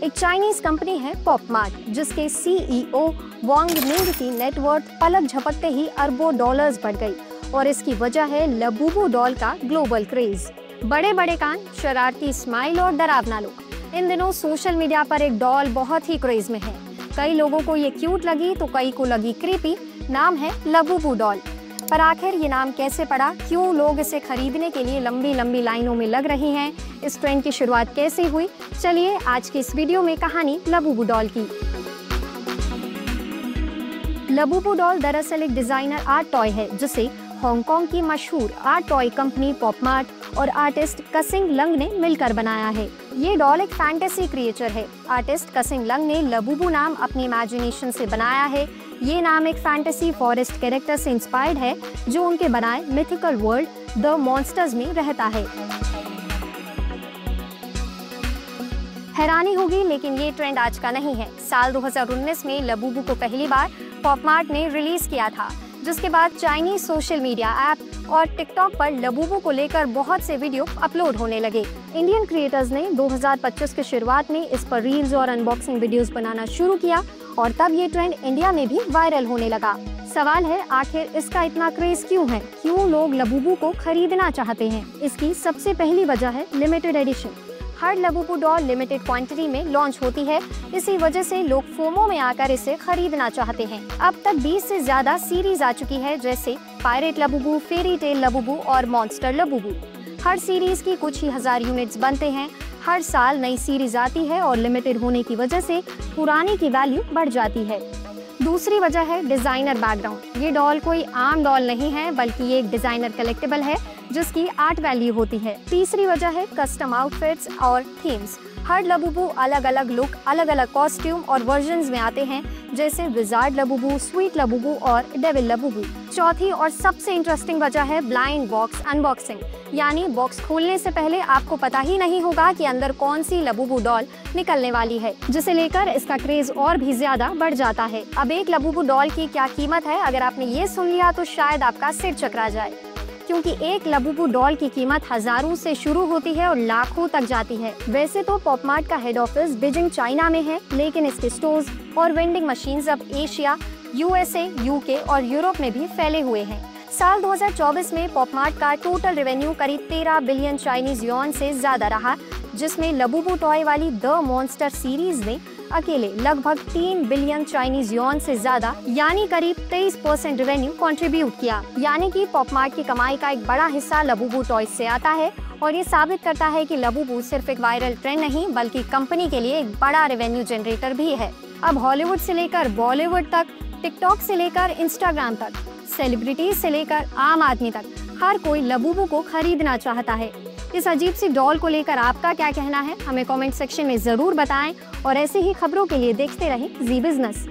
एक Chinese company है पॉपमार्ट, जिसके सीईओ वांग निंग की नेटवर्थ पलक झपकते ही अरबों डॉलर्स बढ़ गई और इसकी वजह है लबूबू डॉल का ग्लोबल क्रेज। बड़े बड़े कान, शरारती स्माइल और डरावना लुक। इन दिनों सोशल मीडिया पर एक डॉल बहुत ही क्रेज में है। कई लोगों को ये क्यूट लगी तो कई को लगी क्रीपी। नाम है लबूबू डॉल। पर आखिर ये नाम कैसे पड़ा, क्यों लोग इसे खरीदने के लिए लंबी लंबी लाइनों में लग रही हैं, इस ट्रेंड की शुरुआत कैसे हुई, चलिए आज की इस वीडियो में कहानी लबूबू डॉल की। लबूबू डॉल दरअसल एक डिजाइनर आर्ट टॉय है जिसे हांगकांग की मशहूर आर्ट टॉय कंपनी पॉपमार्ट और आर्टिस्ट कसिंग लंग ने मिलकर बनाया है। ये डॉल एक फैंटेसी क्रिएचर है। आर्टिस्ट कसिंग लंग ने लबूबू नाम अपनी इमेजिनेशन से बनाया है। ये नाम एक फैंटेसी फॉरेस्ट कैरेक्टर से इंस्पायर्ड है जो उनके बनाए मिथिकल वर्ल्ड द मॉन्स्टर्स में रहता है। हैरानी होगी लेकिन ये ट्रेंड आज का नहीं है। साल 2019 में लबूबू को पहली बार पॉपमार्ट ने रिलीज किया था, जिसके बाद चाइनीज सोशल मीडिया ऐप और टिकटॉक पर लबूबू को लेकर बहुत से वीडियो अपलोड होने लगे। इंडियन क्रिएटर्स ने 2025 की शुरुआत में इस पर रील्स और अनबॉक्सिंग वीडियोस बनाना शुरू किया और तब ये ट्रेंड इंडिया में भी वायरल होने लगा। सवाल है, आखिर इसका इतना क्रेज क्यों है? क्यों लोग लबूबू को खरीदना चाहते हैं? इसकी सबसे पहली वजह है लिमिटेड एडिशन। हर लबूबू डॉल लिमिटेड क्वांटिटी में लॉन्च होती है, इसी वजह से लोग फोमो में आकर इसे खरीदना चाहते हैं। अब तक 20 से ज्यादा सीरीज आ चुकी है, जैसे pirate Labubu, fairy tale Labubu और मॉन्स्टर लबूबू। हर सीरीज की कुछ ही हजार यूनिट्स बनते हैं। हर साल नई सीरीज आती है और लिमिटेड होने की वजह से पुरानी की वैल्यू बढ़ जाती है। दूसरी वजह है डिजाइनर बैकग्राउंड। ये डॉल कोई आम डॉल नहीं है, बल्कि ये एक डिजाइनर कलेक्टिबल है जिसकी आर्ट वैल्यू होती है। तीसरी वजह है कस्टम आउटफिट्स और थीम्स। हर लबूबू अलग अलग लुक, अलग अलग कॉस्ट्यूम और वर्जन्स में आते हैं, जैसे विजार्ड लबूबू, स्वीट लबूबू और डेविल लबूबू। चौथी और सबसे इंटरेस्टिंग वजह है ब्लाइंड बॉक्स अनबॉक्सिंग, यानी बॉक्स खोलने से पहले आपको पता ही नहीं होगा कि अंदर कौन सी लबूबू डॉल निकलने वाली है, जिसे लेकर इसका क्रेज और भी ज्यादा बढ़ जाता है। अब एक लबूबू डॉल की क्या कीमत है, अगर आपने ये सुन लिया तो शायद आपका सिर चकरा जाए, क्योंकि एक लबूबू डॉल की कीमत हजारों से शुरू होती है और लाखों तक जाती है। वैसे तो पॉपमार्ट का हेड ऑफिस बीजिंग चाइना में है, लेकिन इसके स्टोर्स और वेंडिंग मशीन्स अब एशिया, यूएसए, यूके और यूरोप में भी फैले हुए हैं। साल 2024 में पॉपमार्ट का टोटल रेवेन्यू करीब 13 बिलियन चाइनीज युआन से ज्यादा रहा, जिसमें लबूबू टॉय वाली द मॉन्स्टर सीरीज ने अकेले लगभग 3 बिलियन चाइनीज युआन से ज्यादा, यानी करीब 23% रेवेन्यू कंट्रीब्यूट किया। यानी कि पॉपमार्ट की कमाई का एक बड़ा हिस्सा लबूबू टॉय से आता है और ये साबित करता है कि लबूबू सिर्फ एक वायरल ट्रेंड नहीं, बल्कि कंपनी के लिए एक बड़ा रेवेन्यू जनरेटर भी है। अब हॉलीवुड से लेकर बॉलीवुड तक, टिकटॉक से लेकर इंस्टाग्राम तक, सेलिब्रिटीज से लेकर आम आदमी तक, हर कोई लबूबू को खरीदना चाहता है। इस अजीब सी डॉल को लेकर आपका क्या कहना है, हमें कमेंट सेक्शन में जरूर बताएं और ऐसे ही खबरों के लिए देखते रहें जी बिजनेस।